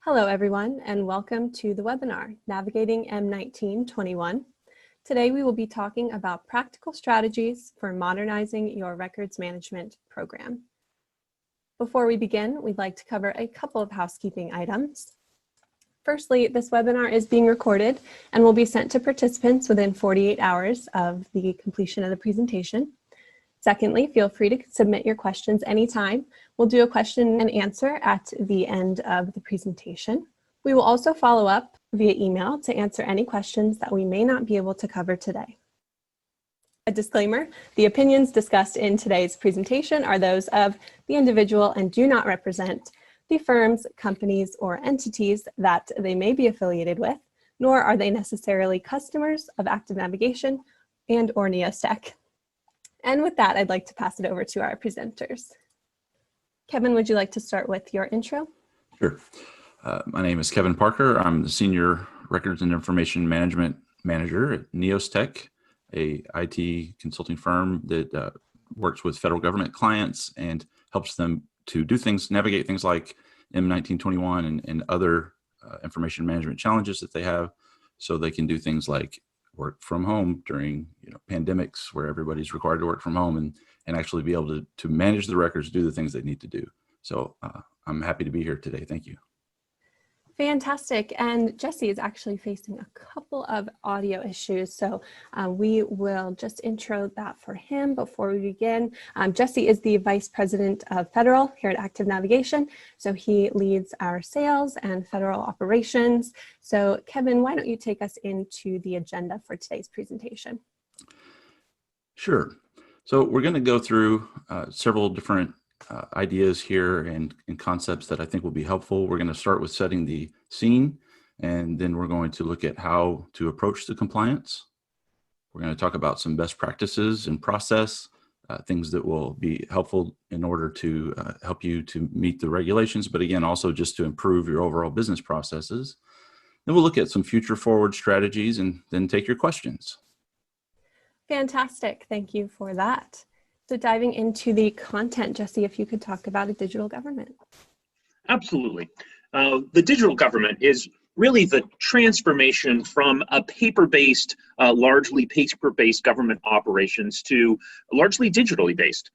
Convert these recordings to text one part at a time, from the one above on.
Hello everyone, and welcome to the webinar, Navigating M-19-21. Today we will be talking about practical strategies for modernizing your records management program. Before we begin, we'd like to cover a couple of housekeeping items. Firstly, this webinar is being recorded and will be sent to participants within 48 hours of the completion of the presentation. Secondly, feel free to submit your questions anytime. We'll do a question and answer at the end of the presentation. We will also follow up via email to answer any questions that we may not be able to cover today. A disclaimer, the opinions discussed in today's presentation are those of the individual and do not represent the firms, companies, or entities that they may be affiliated with, nor are they necessarily customers of Active Navigation and or NEOSTEK. And with that, I'd like to pass it over to our presenters. Kevin, would you like to start with your intro? Sure. My name is Kevin Parker. I'm the Senior Records and Information Management Manager at NEOSTEK, a IT consulting firm that works with federal government clients and helps them to do things, navigate things like M-19-21 and other information management challenges that they have, so they can do things like work from home during pandemics where everybody's required to work from home and actually be able to manage the records, do the things they need to do. So I'm happy to be here today. Thank you. Fantastic. And Jesse is actually facing a couple of audio issues, so we will just intro that for him before we begin. Jesse is the Vice President of Federal here at Active Navigation, so he leads our sales and federal operations. So Kevin, why don't you take us into the agenda for today's presentation? Sure. So we're going to go through several different ideas here and concepts that I think will be helpful. We're going to start with setting the scene, and then we're going to look at how to approach the compliance. We're going to talk about some best practices and process, things that will be helpful in order to help you to meet the regulations, but again, also just to improve your overall business processes. Then we'll look at some future forward strategies and then take your questions. Fantastic. Thank you for that. So diving into the content, Jesse, if you could talk about a digital government. Absolutely. The digital government is really the transformation from a paper-based, largely paper-based government operations to largely digitally based.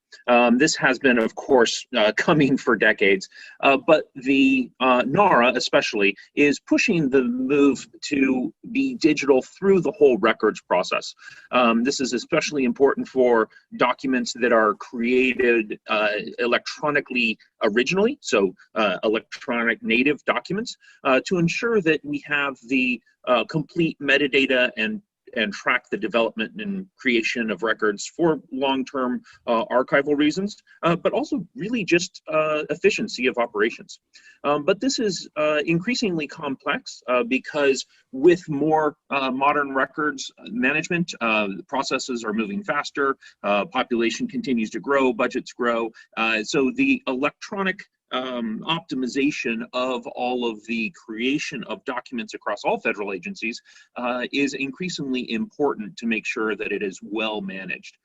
This has been, of course, coming for decades, but the NARA especially is pushing the move to be digital through the whole records process. This is especially important for documents that are created electronically originally, so electronic native documents, to ensure that we have the complete metadata and track the development and creation of records for long-term archival reasons, but also really just efficiency of operations. But this is increasingly complex because with more modern records management, processes are moving faster, population continues to grow, budgets grow, so the electronic optimization of all of the creation of documents across all federal agencies is increasingly important to make sure that it is well managed.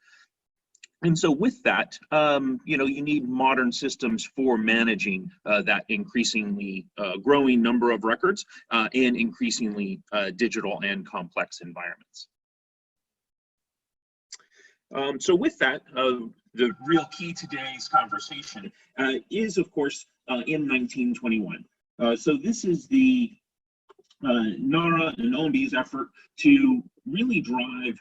And so with that, you need modern systems for managing that increasingly growing number of records in increasingly digital and complex environments. So with that, the real key to today's conversation is, of course, M-19-21. So this is the NARA and OMB's effort to really drive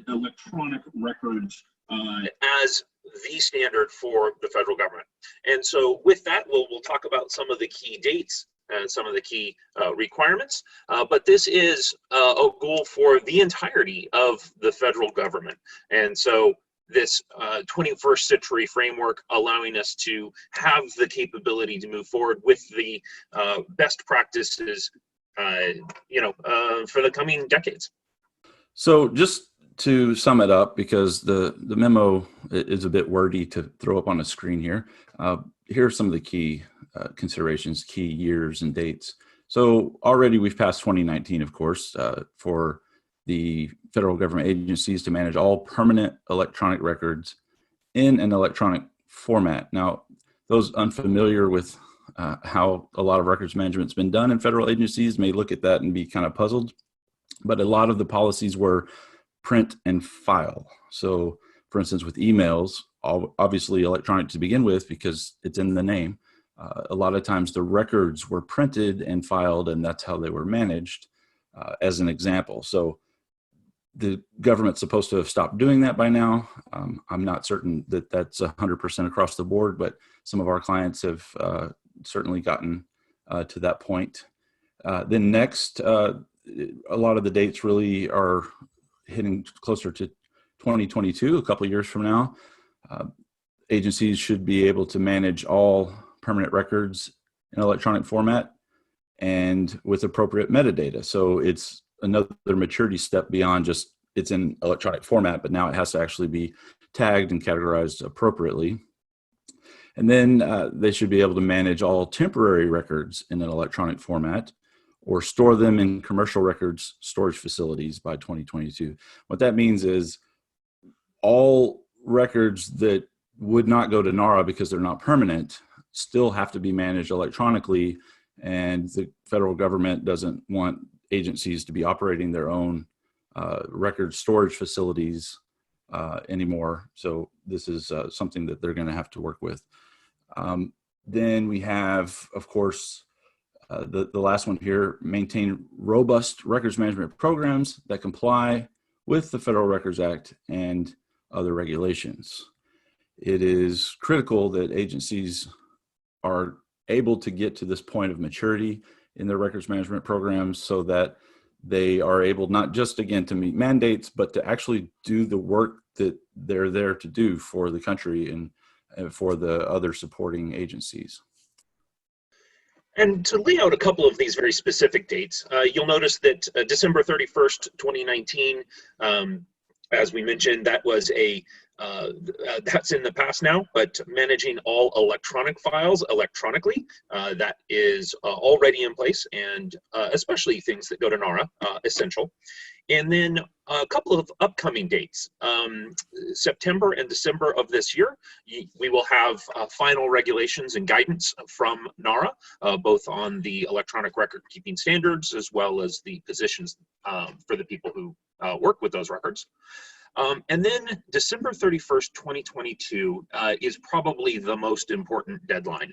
electronic records as the standard for the federal government. And so with that, we'll talk about some of the key dates and some of the key requirements, but this is a goal for the entirety of the federal government. And so this 21st century framework allowing us to have the capability to move forward with the best practices, for the coming decades. So just to sum it up, because the memo is a bit wordy to throw up on a screen here, here are some of the key considerations, key years and dates. So already we've passed 2019, of course, for the federal government agencies to manage all permanent electronic records in an electronic format. Now, those unfamiliar with how a lot of records management's been done in federal agencies may look at that and be kind of puzzled. But a lot of the policies were print and file. So for instance, with emails, obviously electronic to begin with because it's in the name. A lot of times the records were printed and filed, and that's how they were managed, as an example. So the government's supposed to have stopped doing that by now. I'm not certain that that's 100% across the board, but some of our clients have certainly gotten to that point. Then next, a lot of the dates really are hitting closer to 2022, a couple of years from now. Agencies should be able to manage all permanent records in electronic format and with appropriate metadata. So it's another maturity step beyond just it's in electronic format, but now it has to actually be tagged and categorized appropriately. And then they should be able to manage all temporary records in an electronic format or store them in commercial records storage facilities by 2022. What that means is all records that would not go to NARA because they're not permanent still have to be managed electronically, and the federal government doesn't want agencies to be operating their own record storage facilities anymore. So this is something that they're going to have to work with. Then we have, of course, the last one here, maintain robust records management programs that comply with the Federal Records Act and other regulations. It is critical that agencies are able to get to this point of maturity in their records management programs so that they are able not just, again, to meet mandates, but to actually do the work that they're there to do for the country and for the other supporting agencies. And to lay out a couple of these very specific dates, you'll notice that December 31st, 2019, as we mentioned, that was that's in the past now, but managing all electronic files electronically, that is already in place, and especially things that go to NARA, essential. And then a couple of upcoming dates. September and December of this year, we will have final regulations and guidance from NARA, both on the electronic record keeping standards as well as the positions for the people who work with those records. And then December 31st, 2022 is probably the most important deadline.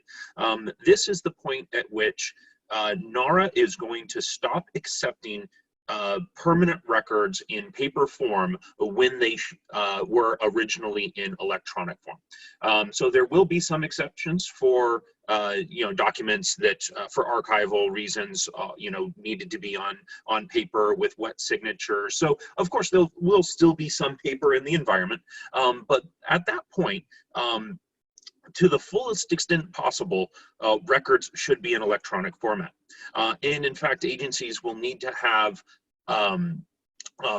This is the point at which NARA is going to stop accepting permanent records in paper form when they were originally in electronic form. So there will be some exceptions for documents that for archival reasons needed to be on paper with wet signatures. So of course there will still be some paper in the environment, but at that point, to the fullest extent possible, records should be in electronic format. And in fact, agencies will need to have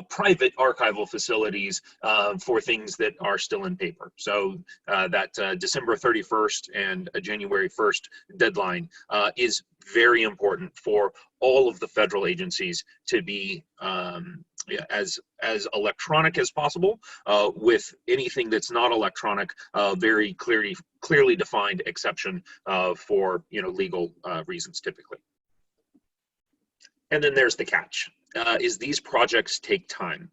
private archival facilities for things that are still in paper. So that December 31st and January 1st deadline is very important for all of the federal agencies to be as electronic as possible, with anything that's not electronic very clearly defined exception for legal reasons typically. And then there's the catch, is these projects take time.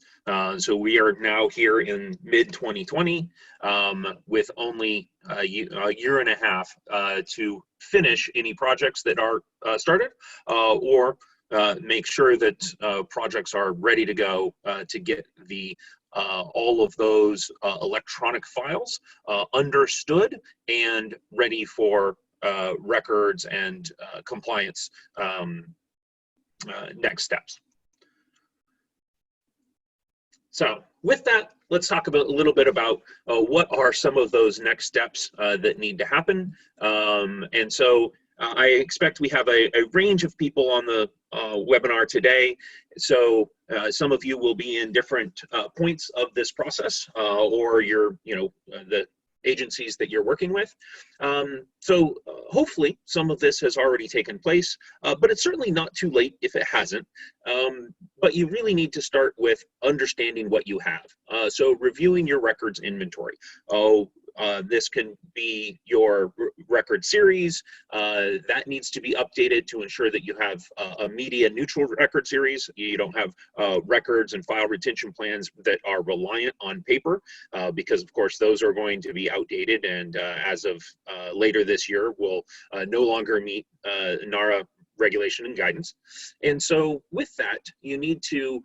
So we are now here in mid-2020 with only a year and a half to finish any projects that are started or make sure that projects are ready to go to get the all of those electronic files understood and ready for records and compliance next steps. So with that, let's talk a little bit about what are some of those next steps that need to happen. And so I expect we have a range of people on the webinar today. So some of you will be in different points of this process, or you're, the agencies that you're working with. So hopefully some of this has already taken place, but it's certainly not too late if it hasn't. But you really need to start with understanding what you have. So reviewing your records inventory. this can be your record series. That needs to be updated to ensure that you have a media neutral record series. You don't have records and file retention plans that are reliant on paper, because of course those are going to be outdated, and as of later this year will no longer meet NARA regulation and guidance. And so with that, you need to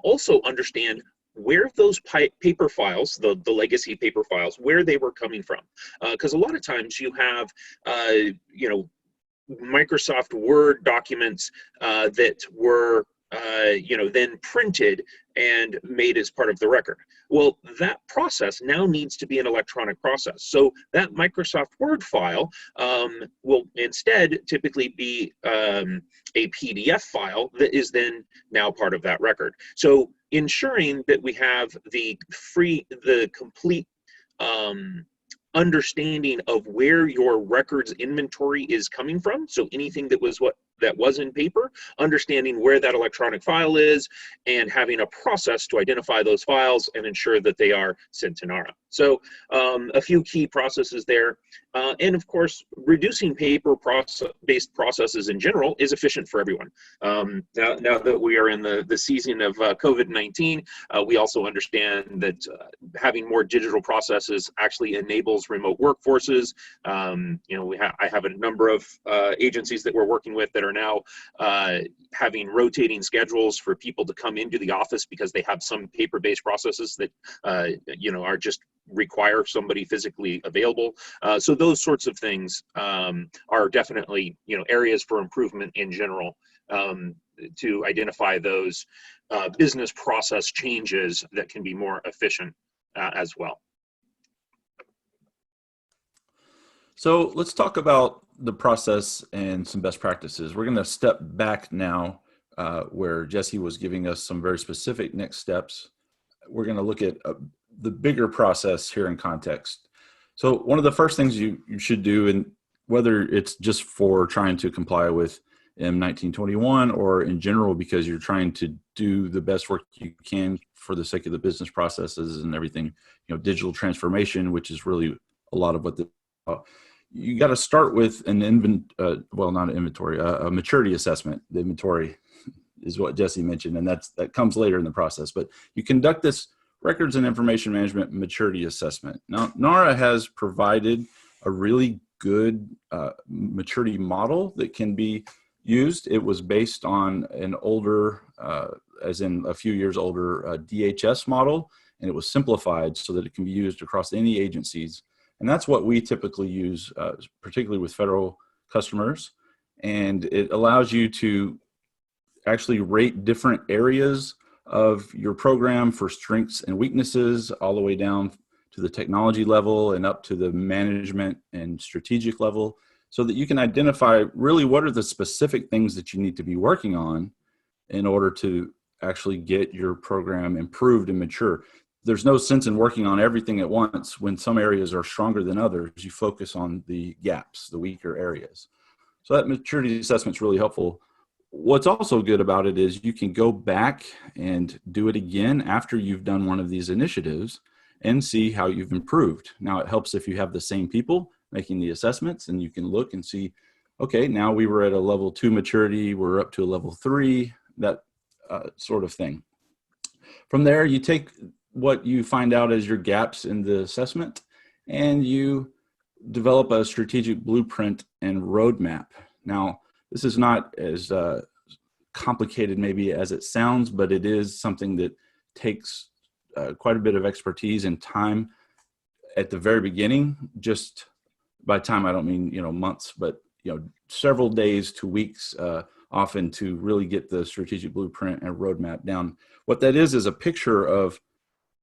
also understand where those paper files, the legacy paper files, where they were coming from. Because a lot of times you have, you know, Microsoft Word documents that were you know, then printed and made as part of the record. Well, that process now needs to be an electronic process. So that Microsoft Word file will instead typically be a PDF file that is then now part of that record. So ensuring that we have the complete understanding of where your records inventory is coming from. So anything that was in paper, understanding where that electronic file is, and having a process to identify those files and ensure that they are sent to NARA. So a few key processes there. And of course, reducing paper-based processes in general is efficient for everyone. Now that we are in the season of COVID-19, we also understand that having more digital processes actually enables remote workforces. You know, I have a number of agencies that we're working with that are now having rotating schedules for people to come into the office because they have some paper-based processes that you know, are just require somebody physically available. So those sorts of things are definitely, you know, areas for improvement in general, to identify those business process changes that can be more efficient as well. So let's talk about the process and some best practices. We're going to step back now where Jesse was giving us some very specific next steps. We're going to look at the bigger process here in context. So one of the first things you should do, and whether it's just for trying to comply with M-19-21 or in general because you're trying to do the best work you can for the sake of the business processes and everything, you know, digital transformation, which is really a lot of what you got to start with an a maturity assessment. The inventory is what Jesse mentioned, and that comes later in the process. But you conduct this records and information management maturity assessment. Now, NARA has provided a really good maturity model that can be used. It was based on an older, as in a few years older, DHS model, and it was simplified so that it can be used across any agencies. And that's what we typically use, particularly with federal customers. And it allows you to actually rate different areas of your program for strengths and weaknesses, all the way down to the technology level and up to the management and strategic level, so that you can identify really what are the specific things that you need to be working on in order to actually get your program improved and mature. There's no sense in working on everything at once. When some areas are stronger than others, you focus on the gaps, the weaker areas. So that maturity assessment is really helpful. What's also good about it is you can go back and do it again after you've done one of these initiatives and see how you've improved. Now, it helps if you have the same people making the assessments, and you can look and see, okay, now we were at a level 2 maturity, we're up to a level 3, that sort of thing. From there, you take what you find out as your gaps in the assessment, and you develop a strategic blueprint and roadmap. Now, this is not as complicated maybe as it sounds, but it is something that takes quite a bit of expertise and time at the very beginning. Just by time, I don't mean, you know, months, but, you know, several days to weeks often to really get the strategic blueprint and roadmap down. What that is a picture of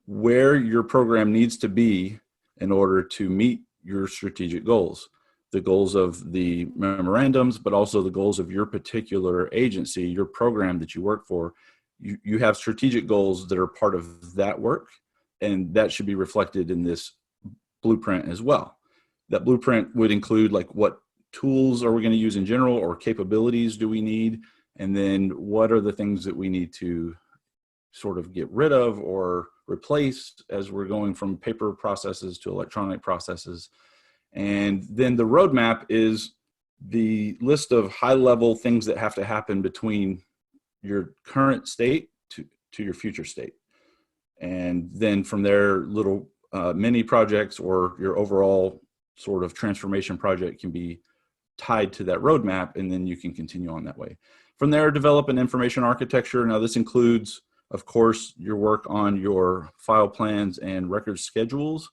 where your program needs to be in order to meet your strategic goals. The goals of the memorandums, but also the goals of your particular agency, your program that you work for. You have strategic goals that are part of that work, and that should be reflected in this blueprint as well. That blueprint would include, like, what tools are we going to use in general, or capabilities do we need, and then what are the things that we need to sort of get rid of or replace as we're going from paper processes to electronic processes. And then the roadmap is the list of high-level things that have to happen between your current state to your future state. And then from there, little mini projects or your overall sort of transformation project can be tied to that roadmap, and then you can continue on that way. From there, develop an information architecture. Now, this includes, of course, your work on your file plans and record schedules.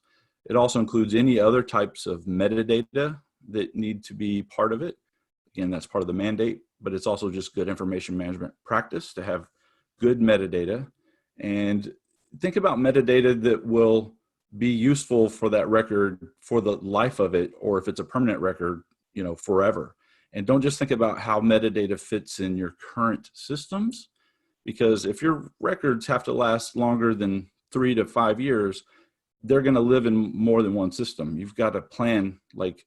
It also includes any other types of metadata that need to be part of it. Again, that's part of the mandate, but it's also just good information management practice to have good metadata. And think about metadata that will be useful for that record for the life of it, or if it's a permanent record, you know, forever. And don't just think about how metadata fits in your current systems, because if your records have to last longer than 3 to 5 years, they're going to live in more than one system. You've got to plan, like,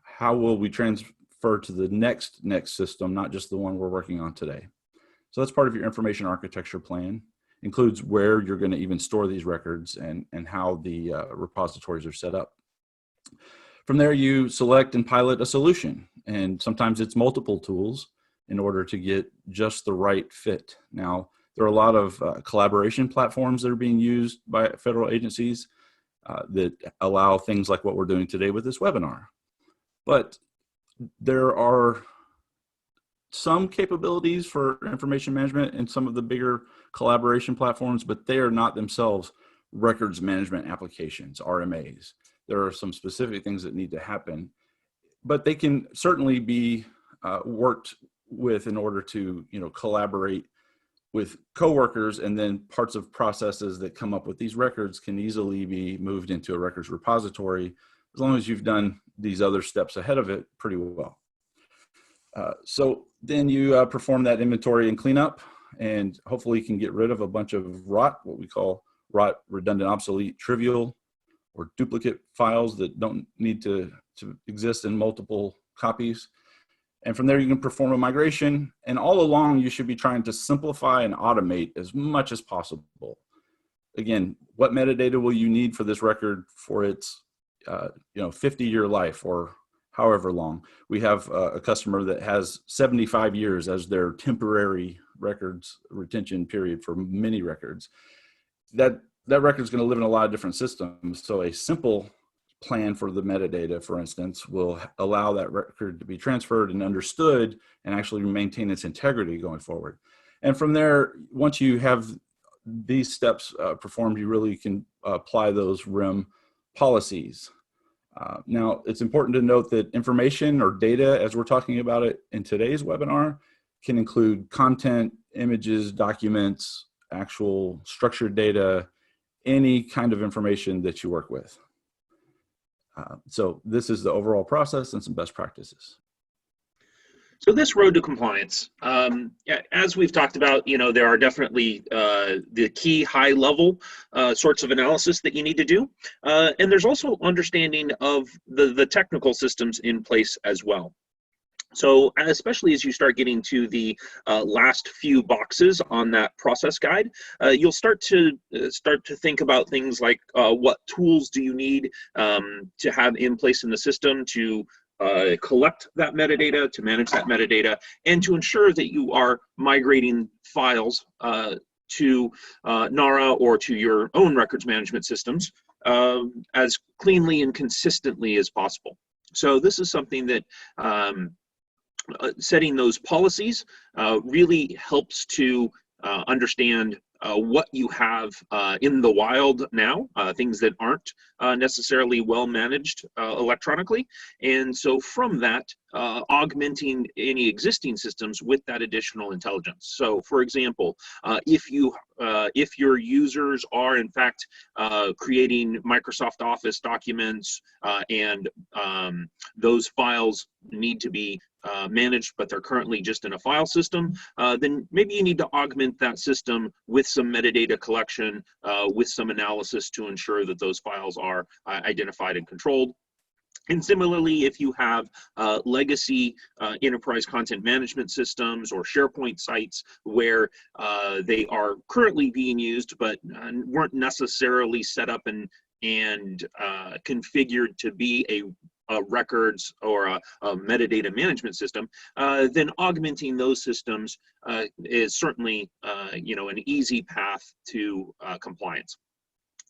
how will we transfer to the next system, not just the one we're working on today. So that's part of your information architecture plan. Includes where you're going to even store these records and how the repositories are set up. From there, you select and pilot a solution, and sometimes it's multiple tools in order to get just the right fit. Now, there are a lot of collaboration platforms that are being used by federal agencies that allow things like what we're doing today with this webinar. But there are some capabilities for information management in some of the bigger collaboration platforms, but they are not themselves records management applications, RMAs. There are some specific things that need to happen, but they can certainly be worked with in order to, you know, collaborate with coworkers, and then parts of processes that come up with these records can easily be moved into a records repository as long as you've done these other steps ahead of it pretty well. So then you perform that inventory and cleanup, and hopefully you can get rid of a bunch of rot, what we call rot, redundant, obsolete, trivial, or duplicate files that don't need to exist in multiple copies. And from there you can perform a migration, and all along you should be trying to simplify and automate as much as possible. Again, what metadata will you need for this record for its 50-year life or however long? We have a customer that has 75 years as their temporary records retention period for many records. That record is going to live in a lot of different systems. So a simple plan for the metadata, for instance, will allow that record to be transferred and understood and actually maintain its integrity going forward. And from there, once you have these steps performed, you really can apply those RIM policies. Now, it's important to note that information or data, as we're talking about it in today's webinar, can include content, images, documents, actual structured data, any kind of information that you work with. So this is the overall process and some best practices. So this road to compliance, as we've talked about, you know, there are definitely the key high-level sorts of analysis that you need to do, and there's also understanding of the technical systems in place as well. So especially as you start getting to the last few boxes on that process guide, you'll start to think about things like what tools do you need to have in place in the system to collect that metadata, to manage that metadata, and to ensure that you are migrating files to NARA or to your own records management systems as cleanly and consistently as possible. So this is something that setting those policies really helps to understand what you have in the wild now, things that aren't necessarily well managed electronically. And so from that, augmenting any existing systems with that additional intelligence. So for example, if your users are in fact creating Microsoft Office documents and those files need to be managed, but they're currently just in a file system, then maybe you need to augment that system with some metadata collection, with some analysis to ensure that those files are identified and controlled. And similarly, if you have legacy enterprise content management systems or SharePoint sites where they are currently being used but weren't necessarily set up and configured to be a records or a metadata management system, then augmenting those systems is certainly an easy path to compliance,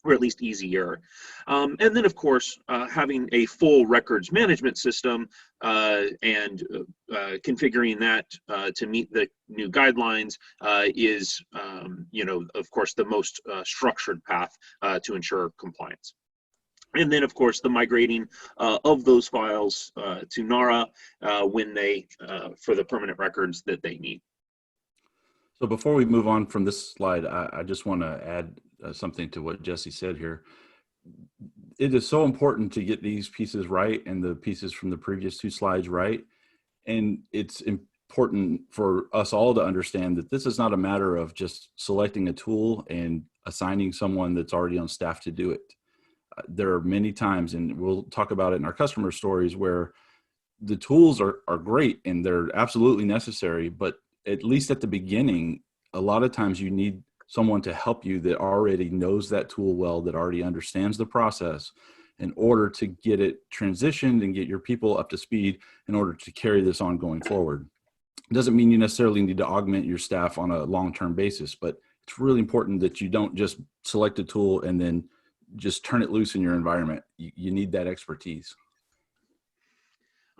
or at least easier. And then, of course, having a full records management system and configuring that to meet the new guidelines is, of course, the most structured path to ensure compliance. And then, of course, the migrating of those files to NARA when they, for the permanent records that they need. So before we move on from this slide, I just want to add something to what Jesse said here. It is so important to get these pieces right and the pieces from the previous two slides right. And it's important for us all to understand that this is not a matter of just selecting a tool and assigning someone that's already on staff to do it. There are many times, and we'll talk about it in our customer stories, where the tools are great and they're absolutely necessary, but at least at the beginning, a lot of times you need someone to help you that already knows that tool well, that already understands the process, in order to get it transitioned and get your people up to speed in order to carry this on going forward. It doesn't mean you necessarily need to augment your staff on a long-term basis, but it's really important that you don't just select a tool and then just turn it loose in your environment. You need that expertise.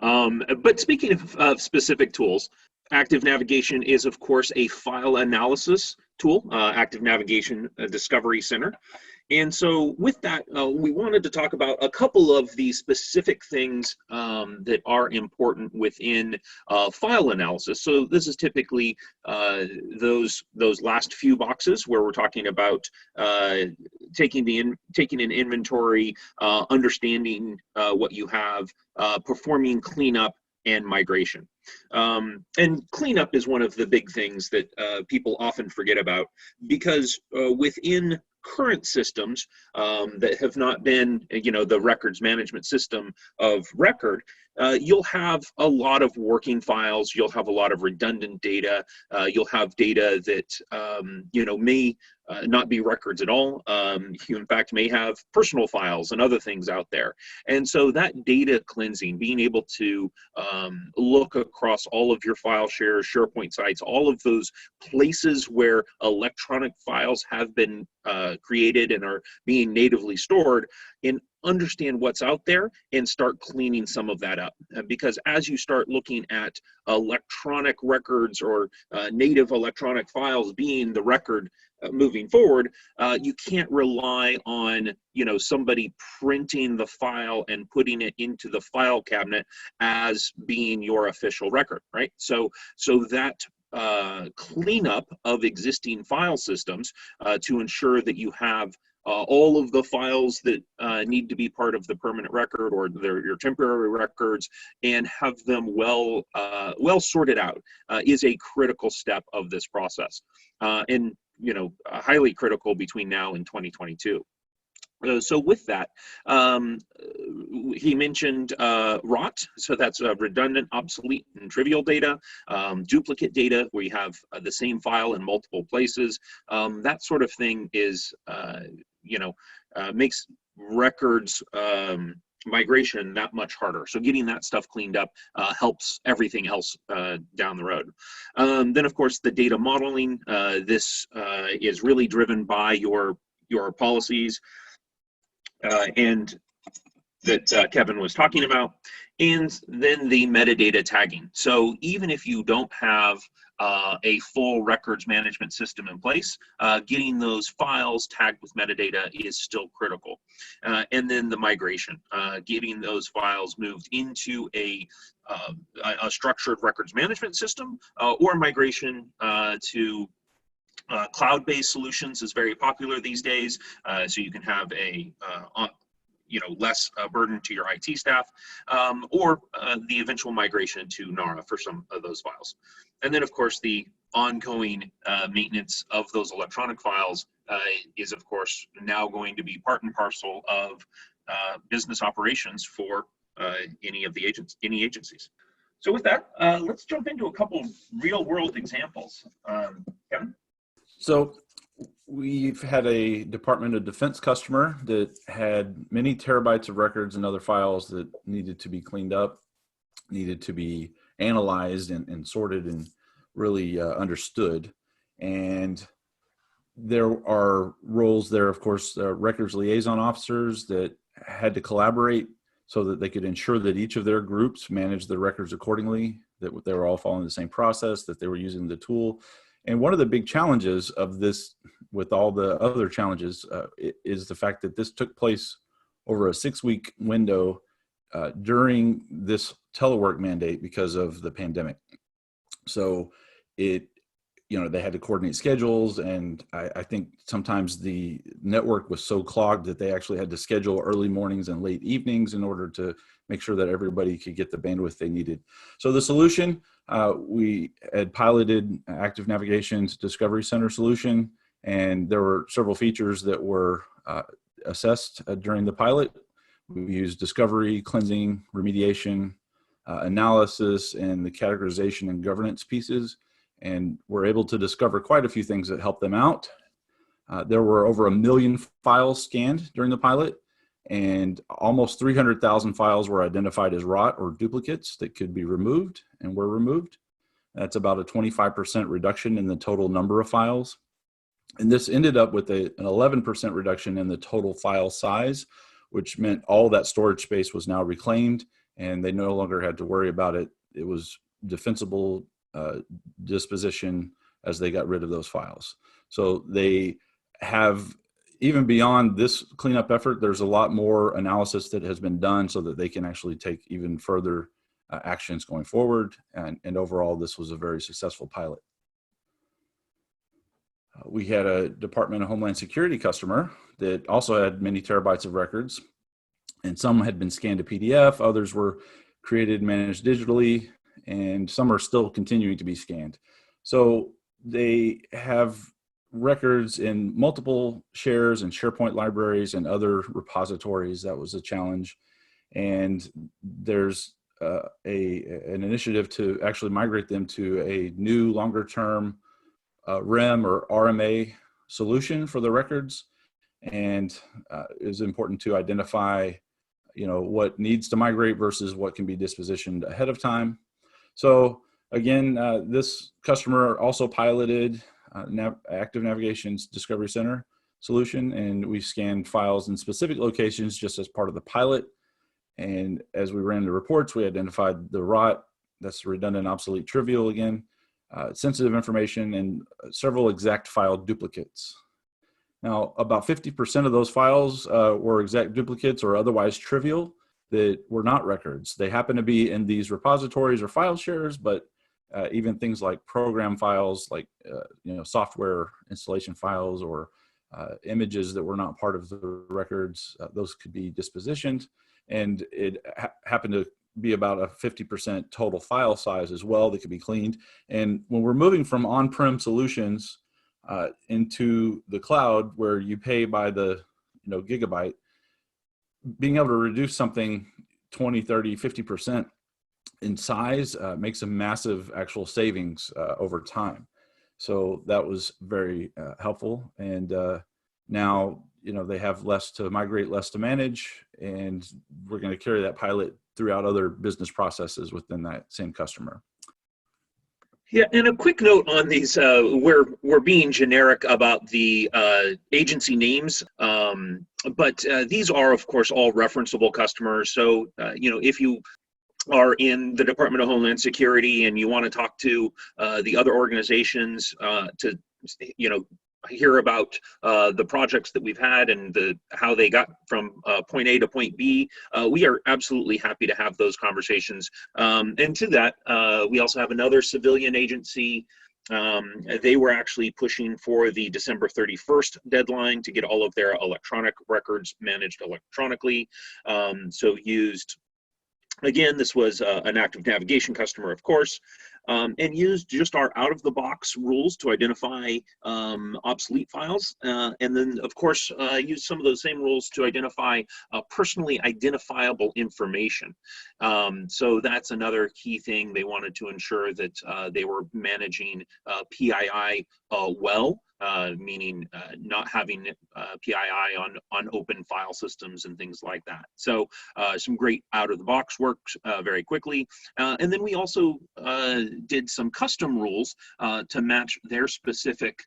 But speaking of specific tools, Active Navigation is, of course, a file analysis tool, Active Navigation Discovery Center. And so with that, we wanted to talk about a couple of the specific things that are important within file analysis. So this is typically those last few boxes where we're talking about taking an inventory, understanding what you have, performing cleanup, and migration. And cleanup is one of the big things that people often forget about, because within current systems that have not been, the records management system of record, you'll have a lot of working files, you'll have a lot of redundant data, you'll have data that, may not be records at all. You, in fact, may have personal files and other things out there. And so that data cleansing, being able to look across all of your file shares, SharePoint sites, all of those places where electronic files have been created and are being natively stored, and understand what's out there and start cleaning some of that up. Because as you start looking at electronic records or native electronic files being the record moving forward, you can't rely on somebody printing the file and putting it into the file cabinet as being your official record, right? So that cleanup of existing file systems to ensure that you have all of the files that need to be part of the permanent record or your temporary records, and have them well sorted out is a critical step of this process, and highly critical between now and 2022. So with that, he mentioned Rauch, so that's redundant, obsolete, and trivial data, duplicate data where you have the same file in multiple places. That sort of thing is, makes records migration that much harder. So getting that stuff cleaned up helps everything else down the road. Then, of course, the data modeling. This is really driven by your policies and that Kevin was talking about, and then the metadata tagging. So even if you don't have a full records management system in place, getting those files tagged with metadata is still critical. And then the migration, getting those files moved into a structured records management system, or migration to cloud-based solutions is very popular these days, so you can have a less burden to your IT staff, or the eventual migration to NARA for some of those files. And then, of course, the ongoing maintenance of those electronic files is, of course, now going to be part and parcel of business operations for any agencies. So with that, let's jump into a couple of real world examples. Kevin? So we've had a Department of Defense customer that had many terabytes of records and other files that needed to be cleaned up, needed to be analyzed and sorted and really understood. And there are roles there, of course, records liaison officers that had to collaborate so that they could ensure that each of their groups managed their records accordingly, that they were all following the same process, that they were using the tool. And one of the big challenges of this, with all the other challenges, is the fact that this took place over a 6-week window during this telework mandate because of the pandemic. So they had to coordinate schedules, and I think sometimes the network was so clogged that they actually had to schedule early mornings and late evenings in order to make sure that everybody could get the bandwidth they needed. So the solution, we had piloted Active Navigation's Discovery Center solution, and there were several features that were assessed during the pilot. We used discovery, cleansing, remediation, analysis, and the categorization and governance pieces, and we're able to discover quite a few things that helped them out. There were over 1 million files scanned during the pilot, and almost 300,000 files were identified as rot or duplicates that could be removed and were removed. That's about a 25% reduction in the total number of files. And this ended up with an 11% reduction in the total file size, which meant all that storage space was now reclaimed and they no longer had to worry about it. It was defensible disposition as they got rid of those files. So they have, even beyond this cleanup effort, there's a lot more analysis that has been done so that they can actually take even further actions going forward. And overall, this was a very successful pilot. We had a Department of Homeland Security customer that also had many terabytes of records, and some had been scanned to PDF, others were created and managed digitally, and some are still continuing to be scanned. So they have records in multiple shares and SharePoint libraries and other repositories. That was a challenge. And there's an initiative to actually migrate them to a new longer term REM or RMA solution for the records. And it is important to identify what needs to migrate versus what can be dispositioned ahead of time. So again, this customer also piloted Active Navigation's Discovery Center solution, and we scanned files in specific locations just as part of the pilot. And as we ran the reports, we identified the rot, that's redundant, obsolete, trivial again, sensitive information, and several exact file duplicates. Now, about 50% of those files were exact duplicates or otherwise trivial that were not records. They happen to be in these repositories or file shares, but even things like program files, like software installation files or images that were not part of the records, those could be dispositioned. And it happened to be about a 50% total file size as well that could be cleaned. And when we're moving from on-prem solutions into the cloud where you pay by the gigabyte, being able to reduce something 20, 30, 50% in size makes a massive actual savings over time. So that was very helpful. And now, they have less to migrate, less to manage, and we're going to carry that pilot throughout other business processes within that same customer. Yeah, and a quick note on these, we're being generic about the agency names, but these are, of course, all referenceable customers. So, if you are in the Department of Homeland Security and you want to talk to the other organizations to, hear about the projects that we've had and how they got from point A to point B, we are absolutely happy to have those conversations. And to that, we also have another civilian agency. They were actually pushing for the December 31st deadline to get all of their electronic records managed electronically. So used, again, this was an Active Navigation customer, of course. and used just our out-of-the-box rules to identify obsolete files, and then, of course, use some of those same rules to identify personally identifiable information. So that's another key thing. They wanted to ensure that they were managing PII well, meaning not having PII on open file systems and things like that. So some great out-of-the-box work very quickly. And then we also did some custom rules to match their specific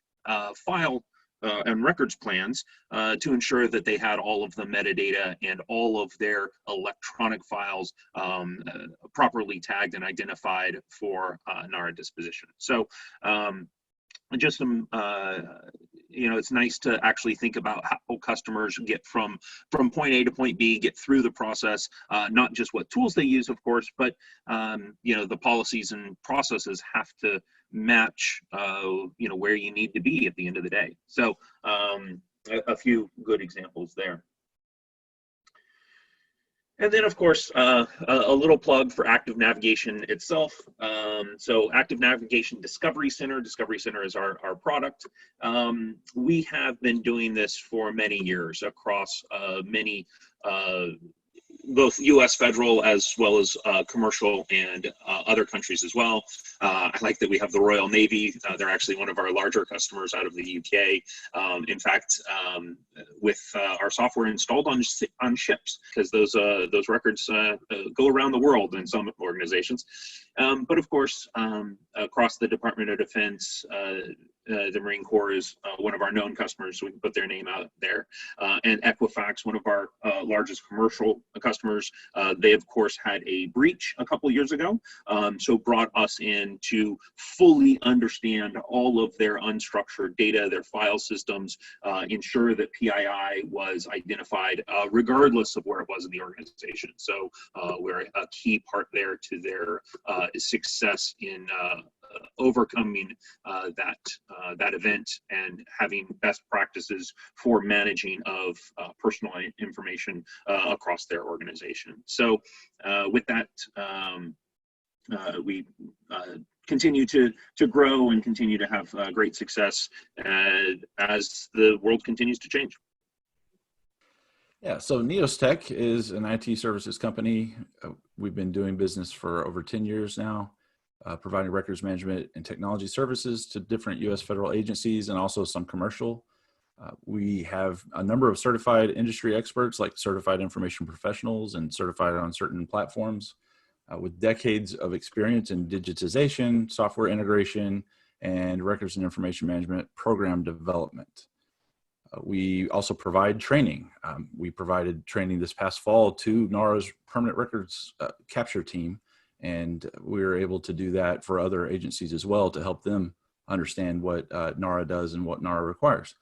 file and records plans to ensure that they had all of the metadata and all of their electronic files properly tagged and identified for NARA disposition. So just some, it's nice to actually think about how customers get from point A to point B, get through the process, not just what tools they use, of course, but, the policies and processes have to match, where you need to be at the end of the day. So a few good examples there. And then, of course, a little plug for Active Navigation itself. So Active Navigation Discovery Center. Discovery Center is our product. We have been doing this for many years across many both U.S. federal as well as commercial and other countries as well. I like that we have the Royal Navy. They're actually one of our larger customers out of the UK. In fact, with our software installed on ships, because those records go around the world in some organizations. But of course, across the Department of Defense, the Marine Corps is one of our known customers, so we can put their name out there. And Equifax, one of our largest commercial customers, they of course had a breach a couple years ago, so brought us in to fully understand all of their unstructured data, their file systems, ensure that PII was identified regardless of where it was in the organization. So we're a key part there to their success in overcoming that event and having best practices for managing of personal information across their organization. So with that, we continue to grow and continue to have great success as the world continues to change. Yeah, so NEOSTEK is an IT services company. We've been doing business for over 10 years now, providing records management and technology services to different U.S. federal agencies and also some commercial. We have a number of certified industry experts like certified information professionals and certified on certain platforms with decades of experience in digitization, software integration, and records and information management program development. We also provide training. We provided training this past fall to NARA's permanent records capture team, and we were able to do that for other agencies as well to help them understand what NARA does and what NARA requires.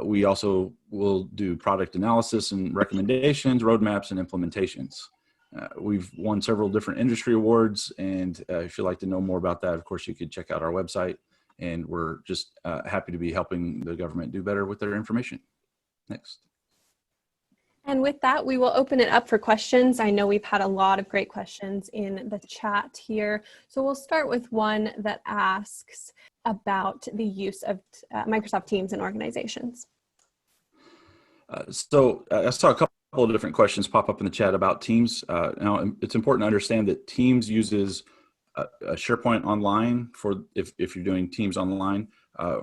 We also will do product analysis and recommendations, roadmaps, and implementations. We've won several different industry awards, and if you'd like to know more about that, of course, you could check out our website, and we're just happy to be helping the government do better with their information. Next. And with that, we will open it up for questions. I know we've had a lot of great questions in the chat here. So we'll start with one that asks about the use of Microsoft Teams in organizations. So I saw a couple of different questions pop up in the chat about Teams. Now, it's important to understand that Teams uses a SharePoint Online for if you're doing Teams Online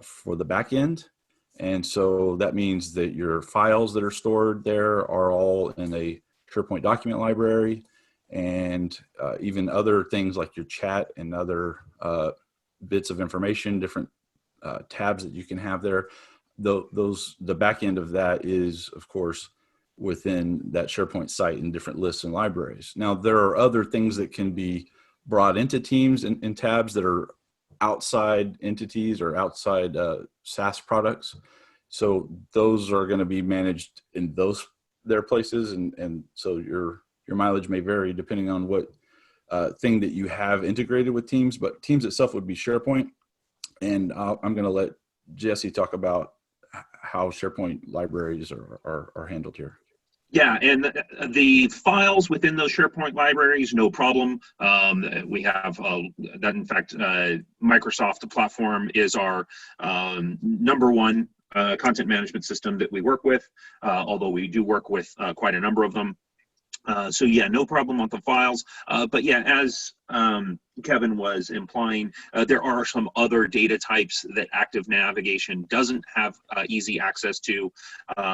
for the back end. And so that means that your files that are stored there are all in a SharePoint document library, and even other things like your chat and other bits of information, different tabs that you can have there. The back end of that is, of course, within that SharePoint site in different lists and libraries. Now, there are other things that can be brought into Teams and tabs that are outside entities or outside SaaS products. So those are going to be managed in their places, and so your mileage may vary depending on what thing that you have integrated with Teams. But Teams itself would be SharePoint, and I'm going to let Jesse talk about how SharePoint libraries are handled here. Yeah, and the files within those SharePoint libraries, no problem. We have that. In fact, Microsoft platform is our #1 content management system that we work with, although we do work with quite a number of them. So yeah, no problem with the files. But yeah, as Kevin was implying, there are some other data types that active navigation doesn't have easy access to.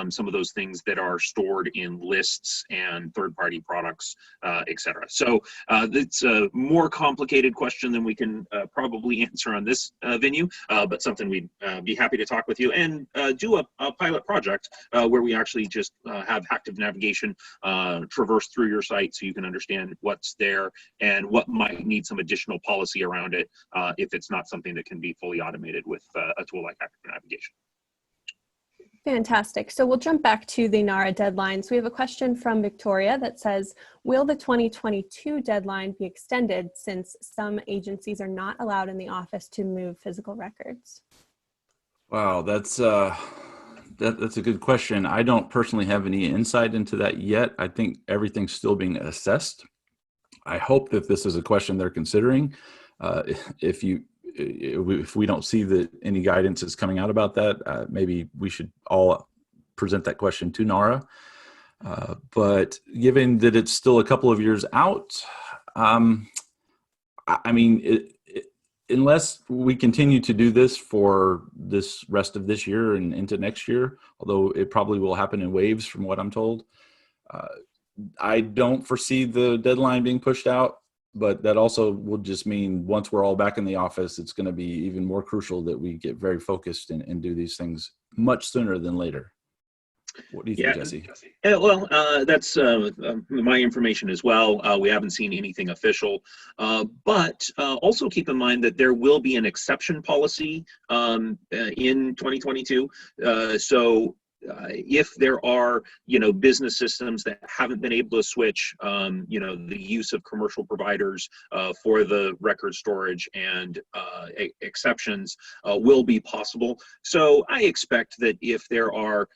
Some of those things that are stored in lists and third-party products, etc. So it's a more complicated question than we can probably answer on this venue, but something we'd be happy to talk with you and do a pilot project where we actually just have active navigation traverse through your site so you can understand what's there and what might need some additional policy around it if it's not something that can be fully automated with a tool like active navigation. Fantastic. So we'll jump back to the NARA deadlines. We have a question from Victoria that says, will the 2022 deadline be extended since some agencies are not allowed in the office to move physical records? Wow, that's a good question. I don't personally have any insight into that yet. I think everything's still being assessed. I hope that this is a question they're considering. If we don't see that any guidance is coming out about that, maybe we should all present that question to NARA. But given that it's still a couple of years out, I mean, unless we continue to do this for this rest of this year and into next year, although it probably will happen in waves from what I'm told, I don't foresee the deadline being pushed out, but that also will just mean once we're all back in the office, it's going to be even more crucial that we get very focused and do these things much sooner than later. What do you think, Jesse? Well, that's my information as well. We haven't seen anything official, but also keep in mind that there will be an exception policy in 2022. So if there are, business systems that haven't been able to switch, the use of commercial providers for the record storage and exceptions will be possible. So I expect that if there are,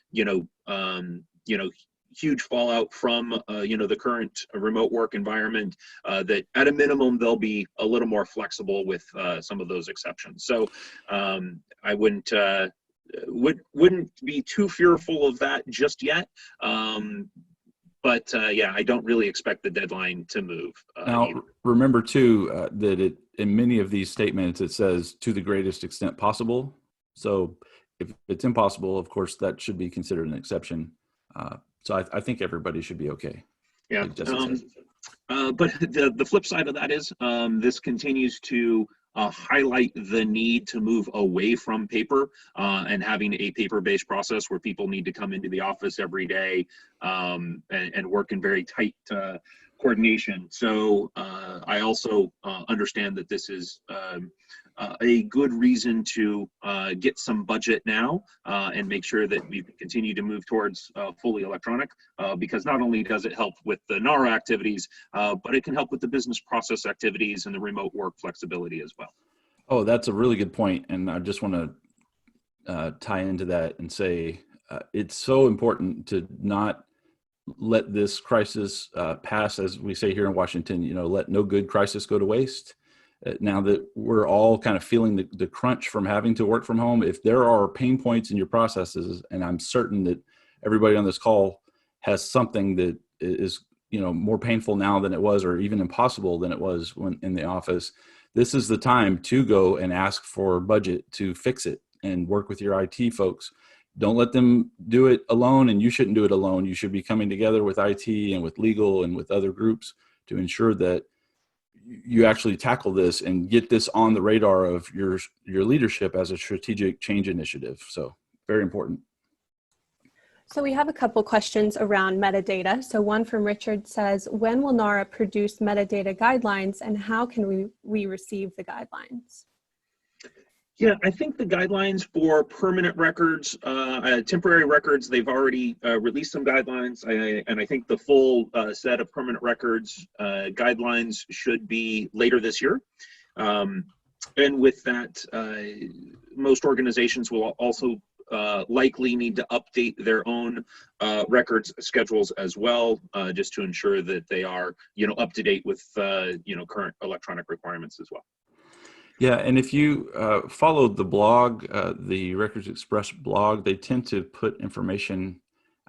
huge fallout from the current remote work environment, that at a minimum they'll be a little more flexible with some of those exceptions. So I wouldn't be too fearful of that just yet. But yeah, I don't really expect the deadline to move. Now, remember too that in many of these statements it says to the greatest extent possible. So if it's impossible, of course, that should be considered an exception. So I think everybody should be okay. Yeah. Like but the flip side of that is this continues to highlight the need to move away from paper and having a paper-based process where people need to come into the office every day and work in very tight coordination. So I also understand that this is a good reason to get some budget now and make sure that we continue to move towards fully electronic, because not only does it help with the NARA activities, but it can help with the business process activities and the remote work flexibility as well. Oh, that's a really good point. And I just want to tie into that and say it's so important to not let this crisis pass, as we say here in Washington, let no good crisis go to waste. Now that we're all kind of feeling the crunch from having to work from home, if there are pain points in your processes, and I'm certain that everybody on this call has something that is more painful now than it was, or even impossible than it was when in the office, this is the time to go and ask for budget to fix it and work with your IT folks. Don't let them do it alone, and you shouldn't do it alone. You should be coming together with IT and with legal and with other groups to ensure that you actually tackle this and get this on the radar of your leadership as a strategic change initiative. So very important. So we have a couple questions around metadata. So one from Richard says, when will NARA produce metadata guidelines and how can we receive the guidelines? Yeah, I think the guidelines for permanent records, temporary records, they've already released some guidelines, and I think the full set of permanent records guidelines should be later this year. And with that, most organizations will also likely need to update their own records schedules as well, just to ensure that they are, up to date with, current electronic requirements as well. Yeah, and if you follow the blog, the Records Express blog, they tend to put information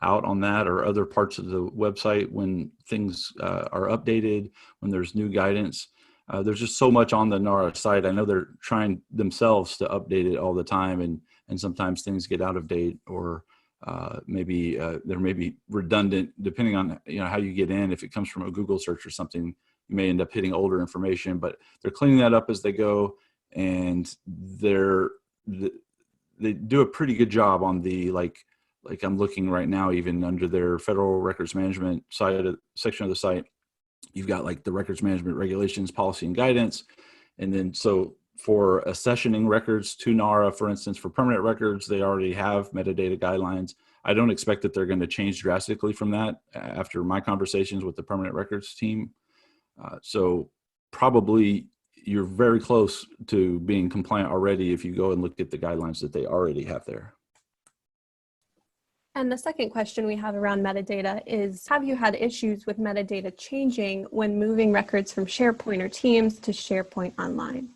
out on that or other parts of the website when things are updated, when there's new guidance. There's just so much on the NARA site. I know they're trying themselves to update it all the time, and sometimes things get out of date, or maybe they're maybe redundant depending on how you get in. If it comes from a Google search or something, you may end up hitting older information, but they're cleaning that up as they go, and they do a pretty good job on the like I'm looking right now, even under their federal records management section of the site, you've got like the records management regulations, policy and guidance. And then so for accessioning records to NARA, for instance, for permanent records, they already have metadata guidelines. I don't expect that they're going to change drastically from that after my conversations with the permanent records team. So probably you're very close to being compliant already if you go and look at the guidelines that they already have there. And the second question we have around metadata is, have you had issues with metadata changing when moving records from SharePoint or Teams to SharePoint Online?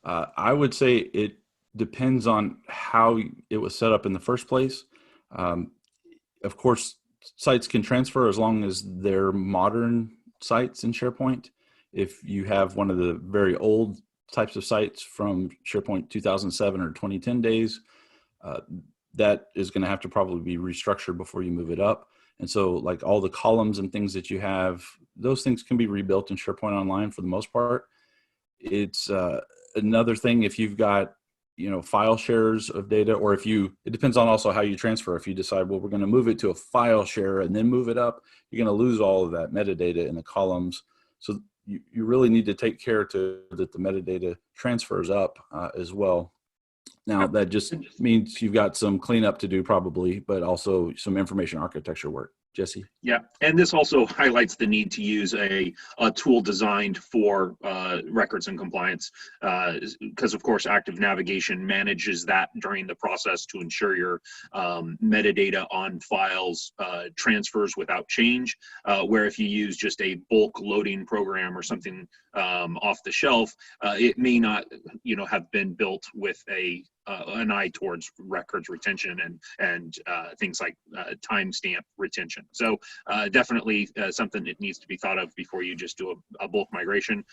I would say it depends on how it was set up in the first place. Of course, sites can transfer as long as they're modern sites in SharePoint. If you have one of the very old types of sites from SharePoint 2007 or 2010 days, that is going to have to probably be restructured before you move it up. And so like all the columns and things that you have, those things can be rebuilt in SharePoint Online for the most part. It's another thing if you've got, file shares of data, or it depends on also how you transfer. If you decide, well, we're going to move it to a file share and then move it up, you're going to lose all of that metadata in the columns. So you really need to take care that the metadata transfers up as well. Now, that just means you've got some cleanup to do probably, but also some information architecture work. Jesse? Yeah, and this also highlights the need to use a tool designed for records and compliance, because of course active navigation manages that during the process to ensure your metadata on files transfers without change, where if you use just a bulk loading program or something off the shelf, it may not have been built with an eye towards records retention and things like timestamp retention. So definitely something that needs to be thought of before you just do a bulk migration,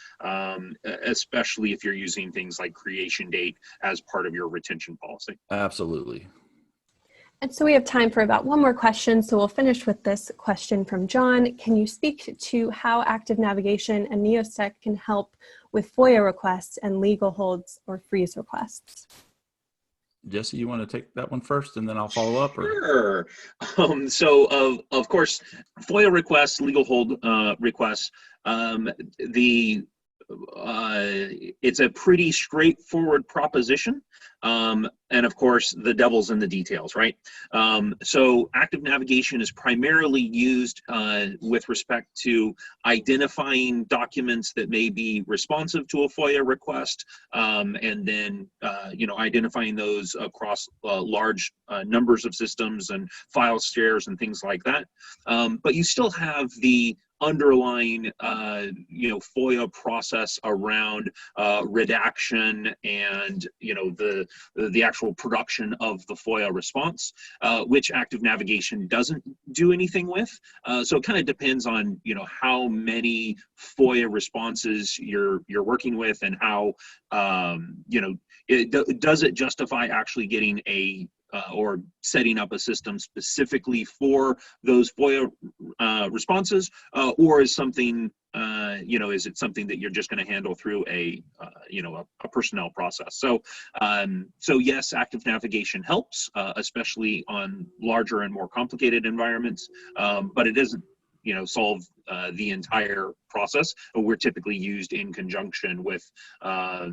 especially if you're using things like creation date as part of your retention policy. Absolutely. And so we have time for about one more question. So we'll finish with this question from John. Can you speak to how active navigation and NEOSTEK can help with FOIA requests and legal holds or freeze requests? Jesse, you want to take that one first and then I'll follow up? Sure. So of course, FOIA requests, legal hold requests, it's a pretty straightforward proposition. And of course, the devil's in the details, right? So active navigation is primarily used with respect to identifying documents that may be responsive to a FOIA request, and then identifying those across large numbers of systems and file shares and things like that. But you still have the underlying FOIA process around redaction and the actual production of the FOIA response, which active navigation doesn't do anything with. So it kind of depends on how many FOIA responses you're working with, and how does it justify actually getting or setting up a system specifically for those FOIA responses, or is something, is it something that you're just going to handle through a personnel process? So yes, active navigation helps, especially on larger and more complicated environments, but it doesn't solve the entire process. We're typically used in conjunction with a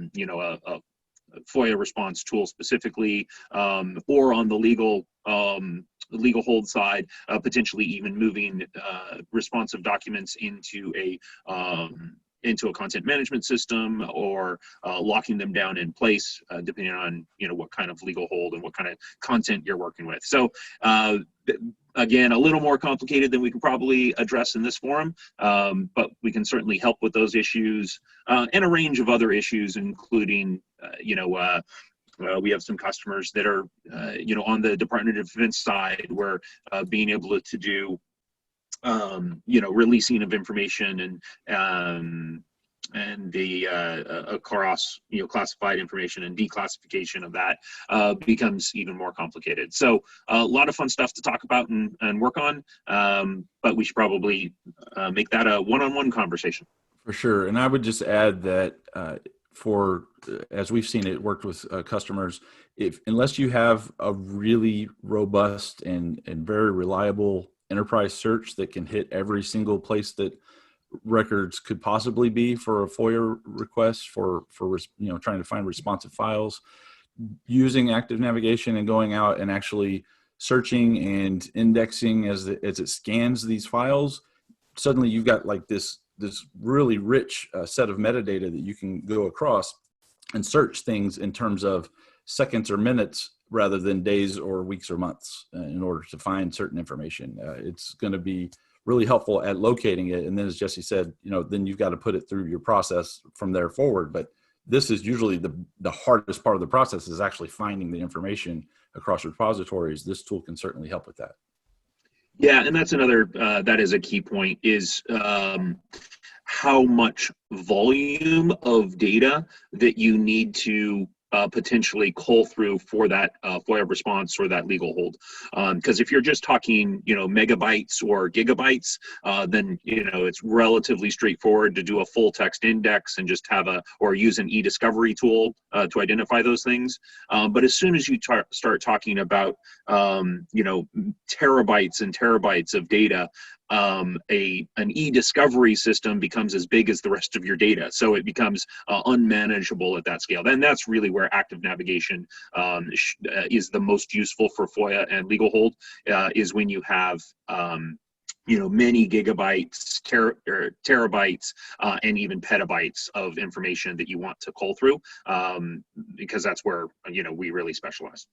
FOIA response tool specifically, or on the legal hold side, potentially even moving responsive documents into a into a content management system, or locking them down in place, depending on what kind of legal hold and what kind of content you're working with. So again, a little more complicated than we could probably address in this forum, but we can certainly help with those issues and a range of other issues, including we have some customers that are on the Department of Defense side, where being able to do releasing of information and the across classified information and declassification of that becomes even more complicated. So a lot of fun stuff to talk about and work on, but we should probably make that a one-on-one conversation. For sure. And I would just add that as we've seen it worked with customers, unless you have a really robust and very reliable enterprise search that can hit every single place that records could possibly be for a FOIA request for trying to find responsive files, using active navigation and going out and actually searching and indexing as it scans these files, suddenly you've got like this really rich set of metadata that you can go across and search things in terms of seconds or minutes rather than days or weeks or months in order to find certain information. It's going to be really helpful at locating it. And then as Jesse said, then you've got to put it through your process from there forward. But this is usually the hardest part of the process, is actually finding the information across repositories. This tool can certainly help with that. Yeah, and that's another, that is a key point, is how much volume of data that you need to potentially cull through for that FOIA response or that legal hold. Because if you're just talking, megabytes or gigabytes, then, it's relatively straightforward to do a full text index and just or use an e-discovery tool to identify those things. But as soon as you start talking about, terabytes and terabytes of data, an e-discovery system becomes as big as the rest of your data. So it becomes unmanageable at that scale. Then that's really where active navigation is the most useful for FOIA and legal hold, is when you have many gigabytes, terabytes, and even petabytes of information that you want to cull through, because that's where we really specialize.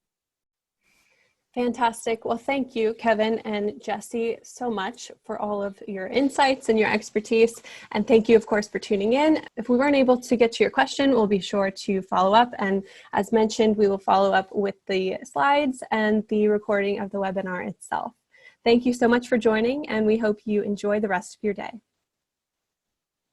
Fantastic. Well, thank you, Kevin and Jesse, so much for all of your insights and your expertise. And thank you, of course, for tuning in. If we weren't able to get to your question, we'll be sure to follow up. And as mentioned, we will follow up with the slides and the recording of the webinar itself. Thank you so much for joining, and we hope you enjoy the rest of your day.